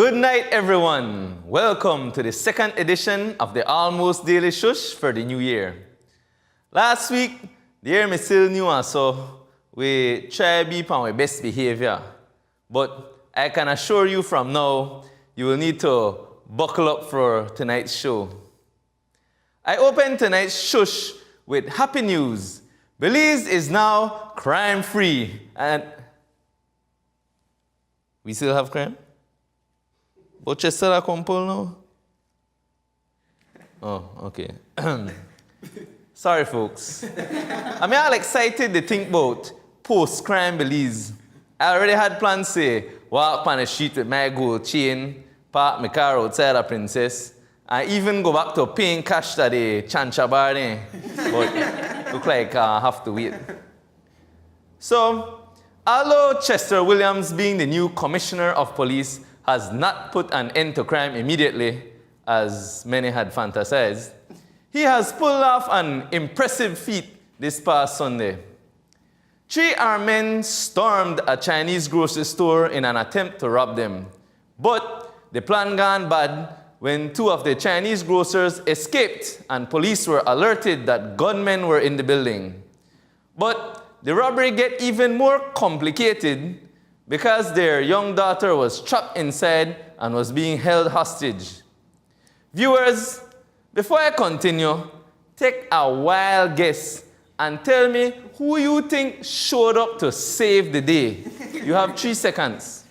Good night, everyone. Welcome to the second edition of the Almost Daily Shush for the new year. Last week, the year me still new, so we try to be on our best behavior. But I can assure you from now, you will need to buckle up for tonight's show. I open tonight's Shush with happy news. Belize is now crime-free, and we still have crime? But you still a compul now? Oh, okay. Sorry, folks. I'm all excited to think about post-crime Belize. I already had plans to walk on the street with my gold chain, park my car outside a Princess, and even go back to paying cash to the Chancha bar there. But look like I have to wait. So, although Chester Williams, being the new Commissioner of Police, has not put an end to crime immediately, as many had fantasized, he has pulled off an impressive feat this past Sunday. 3 armed men stormed a Chinese grocery store in an attempt to rob them. But the plan gone bad when 2 of the Chinese grocers escaped and police were alerted that gunmen were in the building. But the robbery get even more complicated because their young daughter was trapped inside and was being held hostage. Viewers, before I continue, take a wild guess and tell me who you think showed up to save the day. You have 3 seconds.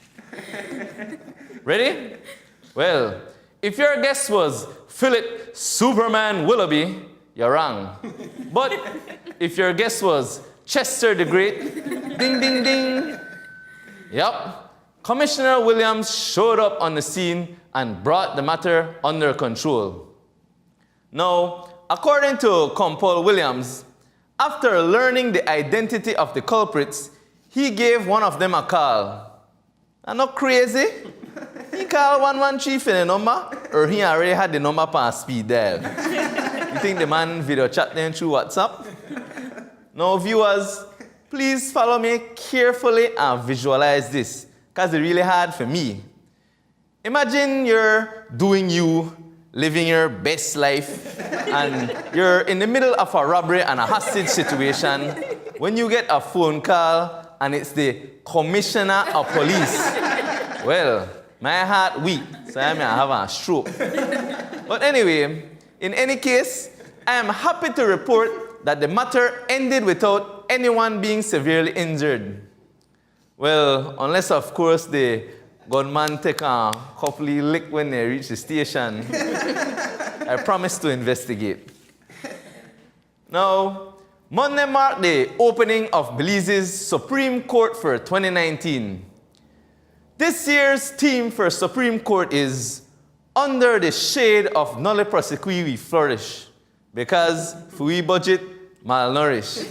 Ready? Well, if your guess was Philip Superman Willoughby, you're wrong. But if your guess was Chester the Great, ding, ding, ding. Yep, Commissioner Williams showed up on the scene and brought the matter under control. Now, according to Compol Williams, after learning the identity of the culprits, he gave one of them a call. I'm not crazy. He called 113 for the number, or he already had the number on speed dial. You think the man video chat them through WhatsApp? Now, viewers, please follow me carefully and visualize this, because it's really hard for me. Imagine you're doing you, living your best life, and you're in the middle of a robbery and a hostage situation when you get a phone call and it's the Commissioner of Police. Well, my heart weak, so I may have a stroke. But anyway, in any case, I am happy to report that the matter ended without anyone being severely injured. Well, unless of course the gunman take a couple lick when they reach the station. I promise to investigate. Now, Monday marked the opening of Belize's Supreme Court for 2019. This year's theme for Supreme Court is Under the Shade of Nolle Prosequi We Flourish, because for we budget, malnourished.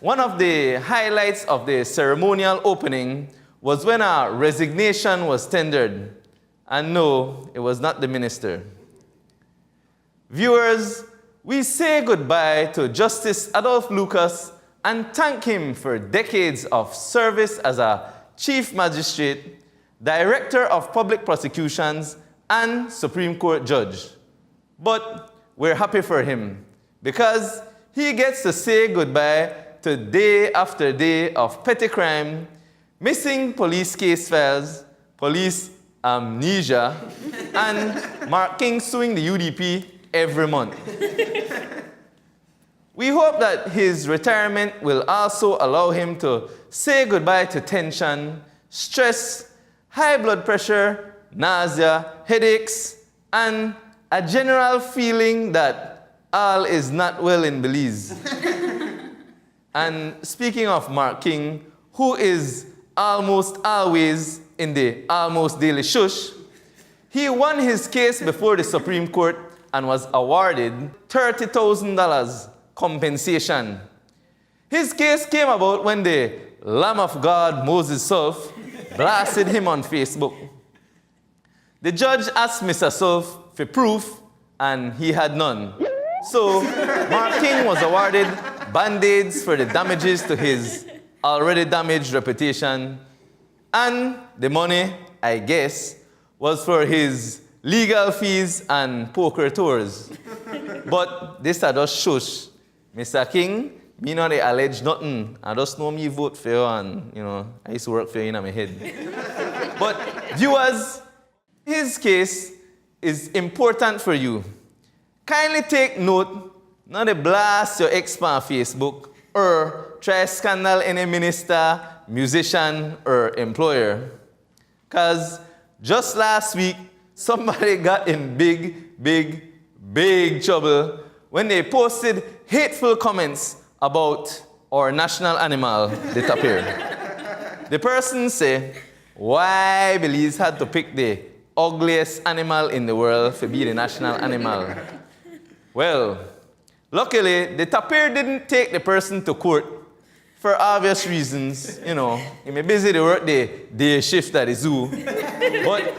One of the highlights of the ceremonial opening was when a resignation was tendered. And no, it was not the minister. Viewers, we say goodbye to Justice Adolph Lucas and thank him for decades of service as a Chief Magistrate, Director of Public Prosecutions, and Supreme Court Judge. But we're happy for him because he gets to say goodbye to day after day of petty crime, missing police case files, police amnesia, and Mark King suing the UDP every month. We hope that his retirement will also allow him to say goodbye to tension, stress, high blood pressure, nausea, headaches, and a general feeling that all is not well in Belize. And speaking of Mark King, who is almost always in the Almost Daily Shush, he won his case before the Supreme Court and was awarded $30,000 compensation. His case came about when the Lamb of God, Moses Sulf, blasted him on Facebook. The judge asked Mr. Sulf for proof, and he had none. So, Mark King was awarded band-aids for the damages to his already damaged reputation, and the money I guess, was for his legal fees and poker tours. But this are just shush. Mr. King, me not allege nothing. I just know me vote for you and, I used to work for you in my head. But viewers, his case is important for you. Kindly take note, not to blast your ex on Facebook or try scandal any minister, musician, or employer. Because just last week, somebody got in big trouble when they posted hateful comments about our national animal, the tapir. The person said, why Belize had to pick the ugliest animal in the world to be the national animal? Well, luckily, the tapir didn't take the person to court for obvious reasons. He may busy to work the day shift at the zoo. But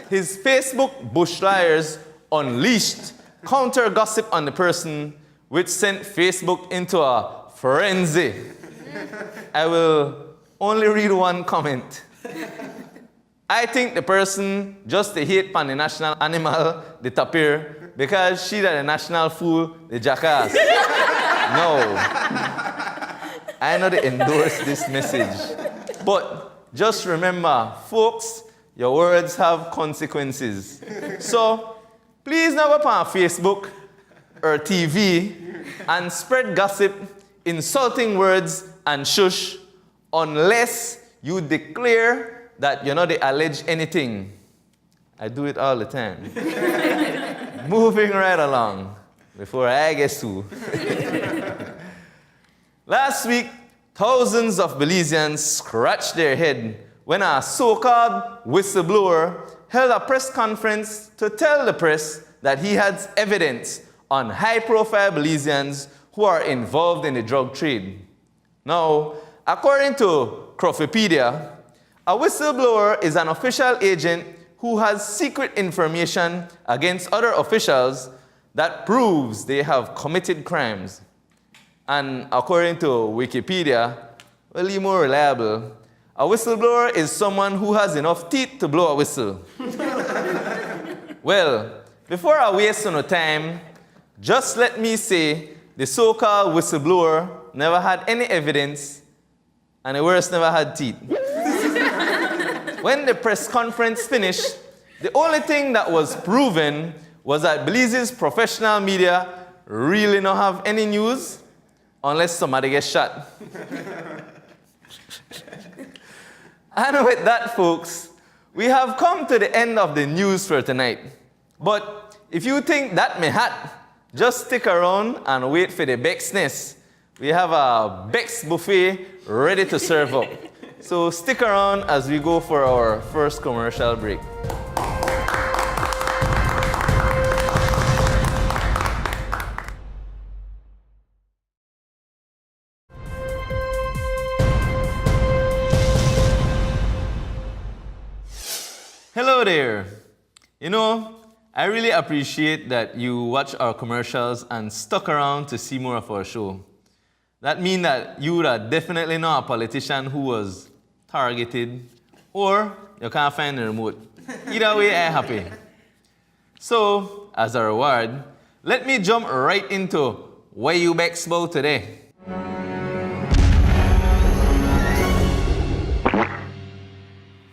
his Facebook bushliers unleashed counter-gossip on the person, which sent Facebook into a frenzy. I will only read one comment. I think the person just to hate on the national animal, the tapir, because she that the national fool, the jackass. No. I know they endorse this message. But just remember, folks, your words have consequences. So, please not go on Facebook or TV and spread gossip, insulting words, and shush unless you declare that you're not alleged anything. I do it all the time. Moving right along before I get sued. Last week, thousands of Belizeans scratched their head when a so-called whistleblower held a press conference to tell the press that he had evidence on high-profile Belizeans who are involved in the drug trade. Now, according to Crawfipedia, a whistleblower is an official agent who has secret information against other officials that proves they have committed crimes. And according to Wikipedia, well, more reliable, a whistleblower is someone who has enough teeth to blow a whistle. Well, before I waste no time, just let me say the so-called whistleblower never had any evidence, and the worst, never had teeth. When the press conference finished, the only thing that was proven was that Belize's professional media really don't have any news unless somebody gets shot. And with that, folks, we have come to the end of the news for tonight. But if you think that may hat, just stick around and wait for the Bexness. We have a Bex buffet ready to serve up. So stick around as we go for our first commercial break. Hello there. I really appreciate that you watch our commercials and stuck around to see more of our show. That means that you are definitely not a politician who was targeted, or you can't find the remote. Either way, I'm happy. So, as a reward, let me jump right into what you Bex about today.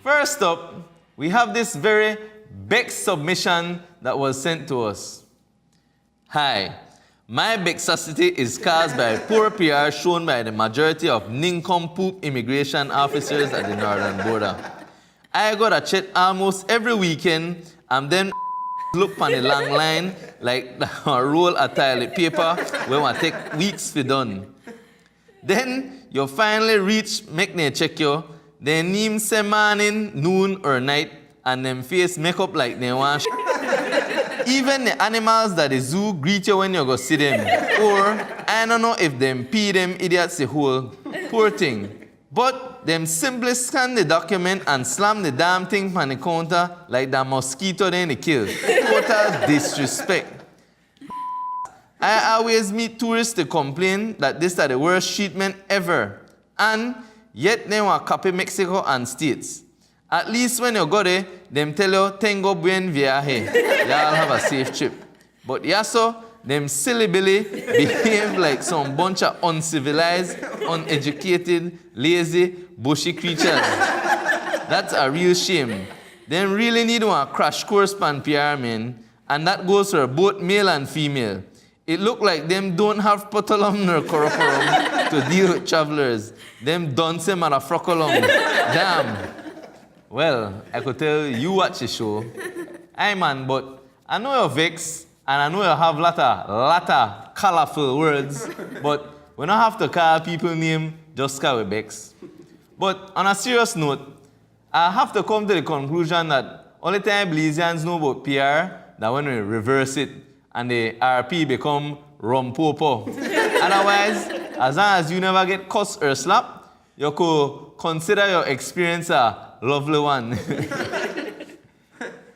First up, we have this very Bex submission that was sent to us. Hi, my Bexacity is caused by poor PR shown by the majority of nincompoop immigration officers at the northern border. I got a chat almost every weekend and then look on the long line like a roll of toilet paper when I take weeks to done. Then you finally reach make me check you, then name say morning, noon or night, and them face makeup like they want. Even the animals that the zoo greet you when you go see them. Or, I don't know if them pee them idiots the whole. Poor thing. But them simply scan the document and slam the damn thing on the counter like that mosquito then they kill. Total disrespect. I always meet tourists to complain that this is the worst treatment ever. And yet they want to copy Mexico and States. At least when you go there, them tell you, tengo buen viaje. Y'all have a safe trip. But yaso, them silly billy behave like some bunch of uncivilized, uneducated, lazy, bushy creatures. That's a real shame. Them really need one crash course pan PR, man. And that goes for both male and female. It look like them don't have potolum nor korokorum to deal with travelers. Them dunce them at a frokolum. Damn. Well, I could tell you watch the show. Aye man, but I know you're vexed, and I know you have lotta colorful words, but we don't have to call people name just cause we vex. But on a serious note, I have to come to the conclusion that only time Belizeans know about PR, that when we reverse it and the RP become rompopo. Otherwise, as long as you never get cussed or slapped, you could consider your experience a lovely one.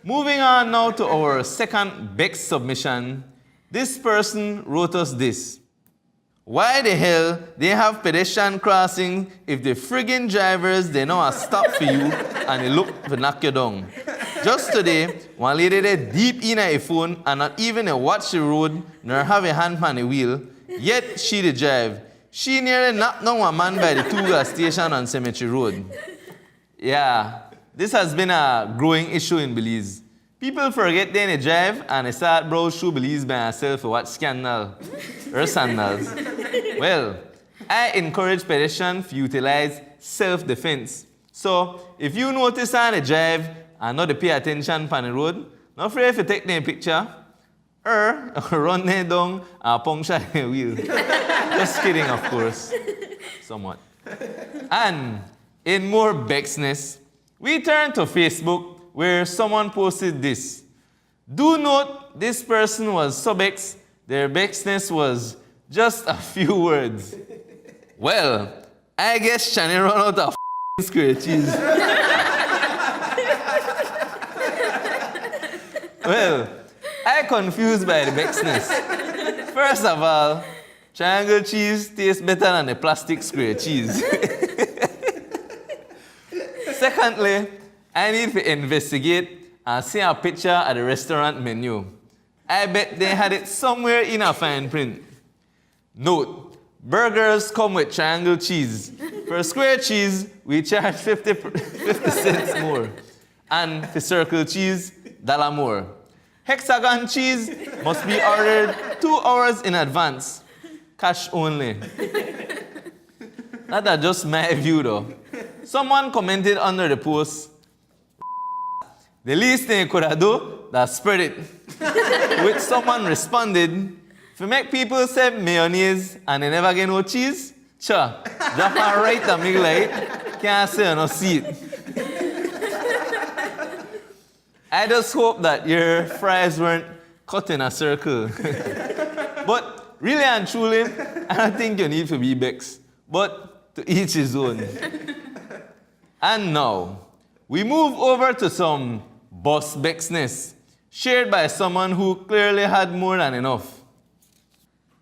Moving on now to our second Bex submission. This person wrote us this. Why the hell they have pedestrian crossing if the friggin' drivers they know a stop for you and they look to knock you down? Just today, one lady there deep in her phone and not even a watch the road nor have a hand on the wheel, yet she the drive. She nearly knocked down a man by the Tuga station on Cemetery Road. Yeah, this has been a growing issue in Belize. People forget they in a drive and they start browse through Belize by themselves for what scandal or sandals. Well, I encourage pedestrians to utilize self-defense. So, if you notice on a drive and not to pay attention on the road, not afraid to take their picture or run them down and puncture their wheel. Just kidding, of course. Somewhat. And in more Bexness, we turn to Facebook where someone posted this. Do note this person was so Bex, their Bexness was just a few words. Well, I guess Shani run out of square cheese. Well, I confused by the Bexness. First of all, triangle cheese tastes better than a plastic square cheese. Secondly, I need to investigate and see a picture at the restaurant menu. I bet they had it somewhere in a fine print. Note, burgers come with triangle cheese. For square cheese, we charge 50 cents more. And for circle cheese, $1 more. Hexagon cheese must be ordered 2 hours in advance. Cash only. That's just my view though. Someone commented under the post, the least thing you could have do, that's spread it. Which someone responded, if you make people say mayonnaise and they never get no cheese, sure, drop her right the middle like, can't say or no see it. I just hope that your fries weren't cut in a circle. But really and truly, I don't think you need to be Bex. But to each his own. And now, we move over to some boss Bexness, shared by someone who clearly had more than enough.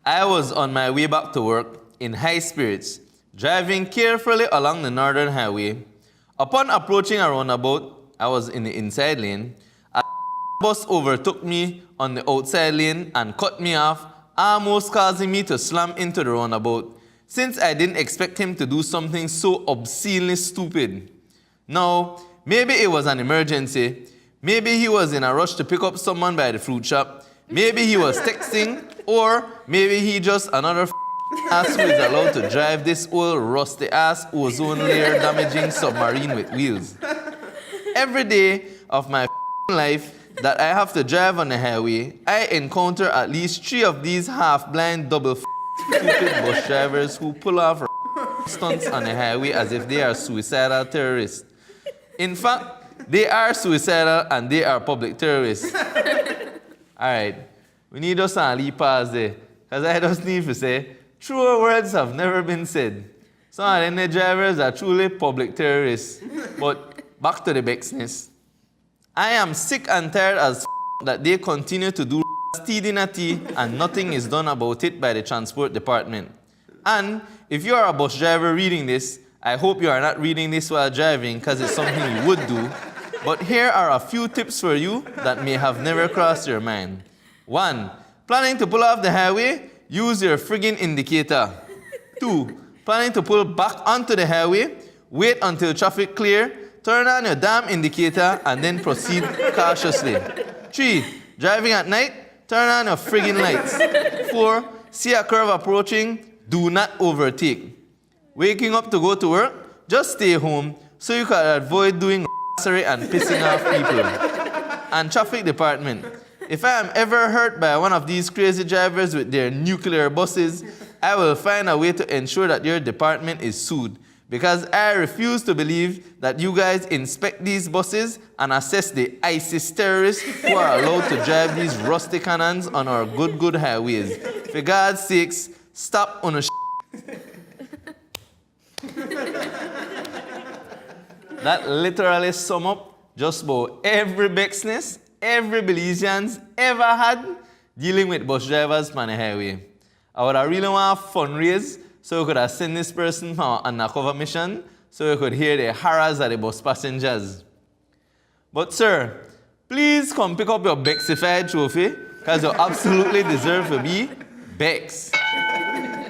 I was on my way back to work in high spirits, driving carefully along the northern highway. Upon approaching a roundabout, I was in the inside lane. A bus overtook me on the outside lane and cut me off, almost causing me to slam into the roundabout, since I didn't expect him to do something so obscenely stupid. Now, maybe it was an emergency. Maybe he was in a rush to pick up someone by the fruit shop. Maybe he was texting, or maybe he just another ass who is allowed to drive this old rusty ass ozone layer damaging submarine with wheels. Every day of my life that I have to drive on the highway, I encounter at least 3 of these half-blind double stupid bus drivers who pull off stunts on the highway as if they are suicidal terrorists. In fact, they are suicidal and they are public terrorists. Alright, we need us to leave pause there, because I just need to say, truer words have never been said. Some of them drivers are truly public terrorists. But back to the Bexness. I am sick and tired as that they continue to do steadinity and nothing is done about it by the transport department. And if you are a bus driver reading this, I hope you are not reading this while driving because it's something you would do. But here are a few tips for you that may have never crossed your mind. 1. Planning to pull off the highway? Use your friggin' indicator. 2. Planning to pull back onto the highway? Wait until traffic clear, turn on your damn indicator, and then proceed cautiously. 3. Driving at night? Turn on your friggin' lights. 4. See a curve approaching? Do not overtake. Waking up to go to work? Just stay home so you can avoid doing and pissing off people. And traffic department. If I am ever hurt by one of these crazy drivers with their nuclear buses, I will find a way to ensure that your department is sued. Because I refuse to believe that you guys inspect these buses and assess the ISIS terrorists who are allowed to drive these rusty cannons on our good highways. For God's sakes, stop on a That literally sum up just about every Bexness, every Belizeans ever had dealing with bus drivers on the highway. I would have really want to fundraise so we could have sent this person for an undercover mission so we could hear the horrors of the bus passengers. But sir, please come pick up your Bexified trophy because you absolutely deserve to be Bex.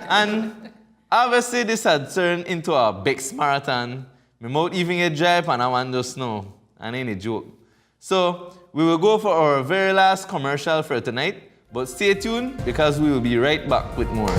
And obviously this had turned into a Bex marathon. My mouth even get dry and I want just know. And ain't a joke. So we will go for our very last commercial for tonight. But stay tuned because we will be right back with more.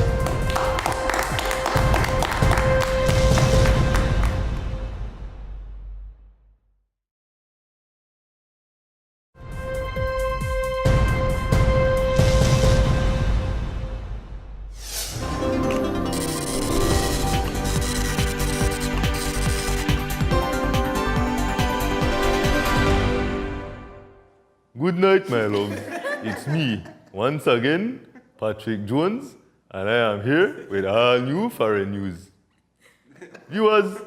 Good night, my love. It's me, once again, Patrick Jones, and I am here with all new foreign news. Viewers,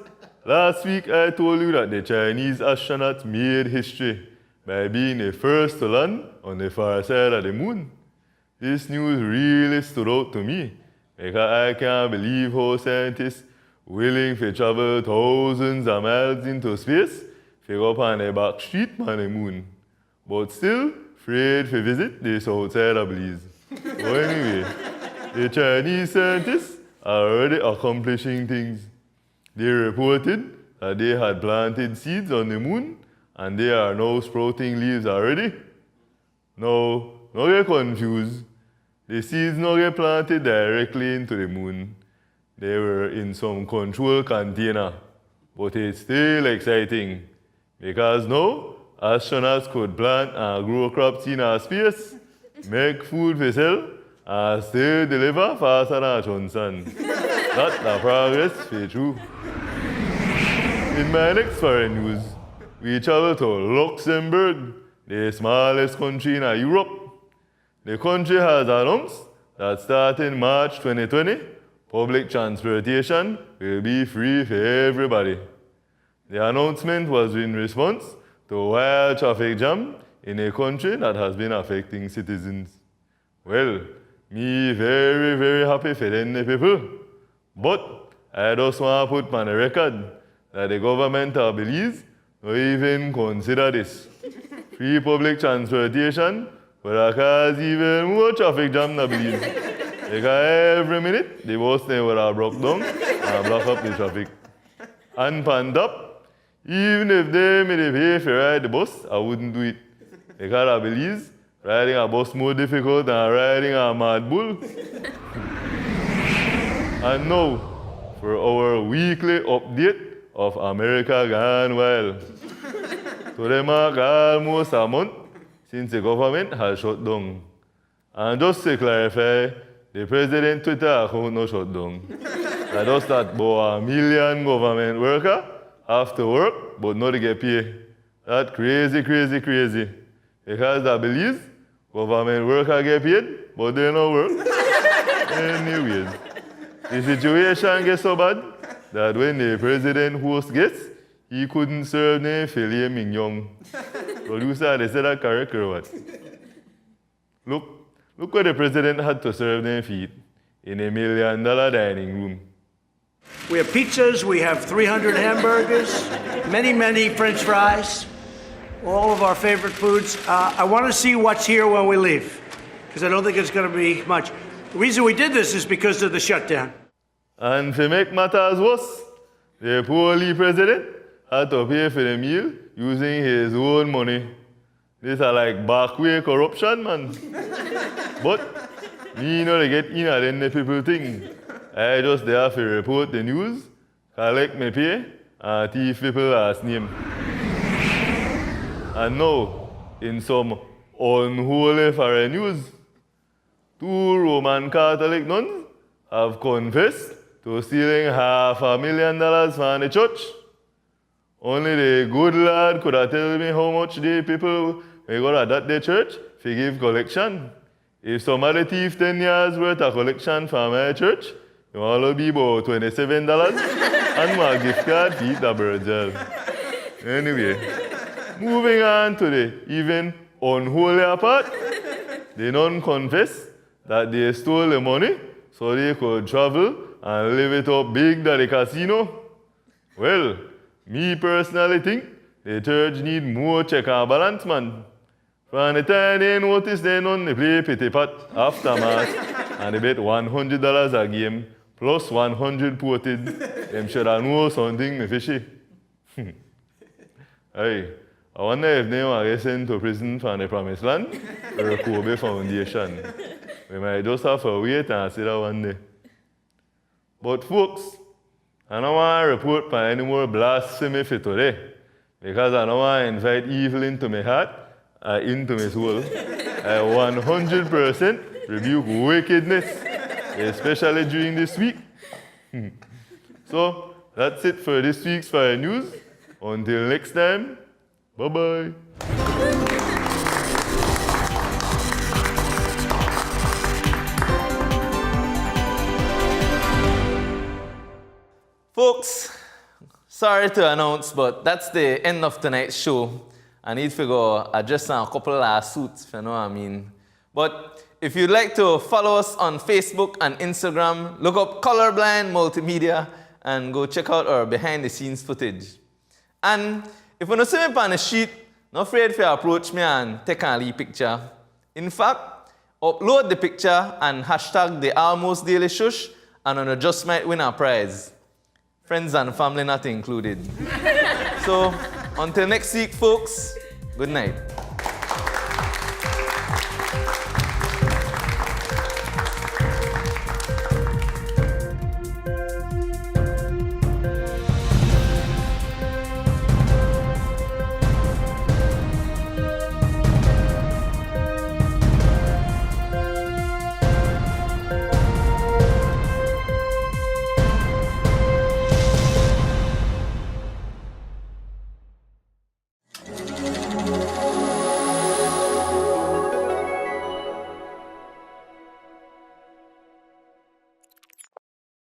last week I told you that the Chinese astronauts made history by being the first to land on the far side of the moon. This news really stood out to me because I can't believe how scientists willing to travel thousands of miles into space to go up on the back street on the moon, but still afraid to visit the south side of Belize. But anyway, the Chinese scientists are already accomplishing things. They reported that they had planted seeds on the moon and they are now sprouting leaves already. Now, don't get confused. The seeds not get planted directly into the moon. They were in some controlled container. But it's still exciting because now astronauts could plant and grow crops in our space, make food for sell, and still deliver faster than Johnson. That's the progress for true. In my next foreign news, we travel to Luxembourg, the smallest country in Europe. The country has announced that starting March 2020, public transportation will be free for everybody. The announcement was in response to a wild traffic jam in a country that has been affecting citizens. Well, me very, very happy for them people. But I just want to put on the record that the government of Belize don't even consider this. Free public transportation will cause even more traffic jam in Belize. Because every minute, the bus then will have broke down and block up the traffic. And pan top, even if they made pay for ride the bus, I wouldn't do it. Because I believe riding a bus more difficult than riding a mad bull. And now, for our weekly update of America Gone Wild. Today mark almost a month since the government has shut down. And just to clarify, the president's Twitter account no shut down. I just that about 1 million government workers have to work, but not to get paid. That's crazy, crazy, crazy. Because I believe government workers get paid, but they don't work. Anyways, the situation gets so bad that when the president host guests, he couldn't serve them filet mignon. Producer, they said that correct or what? Look what the president had to serve them feet in $1 million dining room. We have pizzas, we have 300 hamburgers, many French fries, all of our favorite foods. I want to see what's here when we leave, because I don't think it's going to be much. The reason we did this is because of the shutdown. And to make matters worse, the poorly president had to pay for the meal using his own money. This is like backway corruption, man. But me know they get in and then the people think. I just there to report the news, collect my pay, and thief people last name. And now, in some unholy foreign news, 2 Roman Catholic nuns have confessed to stealing $500,000 from the church. Only the good Lord could have told me how much the people we got at that church to give collection. If somebody thief 10 years worth of collection from my church, it will only be about $27 and my gift card to eat the bird gel. Anyway, moving on to the even unholy part, the nun confessed that they stole the money so they could travel and live it up big at the casino. Well, me personally think the church need more check and balance, man. From the time they notice they nun, they play pity pat after mass and they bet $100 a game plus 100 ported. Them should have know something me fishy. Hey, I wonder if they want to get sent to prison from the Promised Land or a Kobe Foundation. We might just have to wait and see that one day. But folks, I don't want to report for any more blasphemy for today because I don't want to invite evil into my heart or into my soul. I 100% rebuke wickedness, especially during this week. So, that's it for this week's Fire News. Until next time, bye-bye. Folks, sorry to announce, but that's the end of tonight's show. I need to go address a couple of lawsuits, if you know what I mean. But if you'd like to follow us on Facebook and Instagram, look up Colorblind Multimedia and go check out our behind-the-scenes footage. And if you want to see me on the sheet, not afraid to approach me and take a little picture. In fact, upload the picture and hashtag the Almost Daily Shush, and you just might win a prize. Friends and family not included. So, until next week, folks, good night.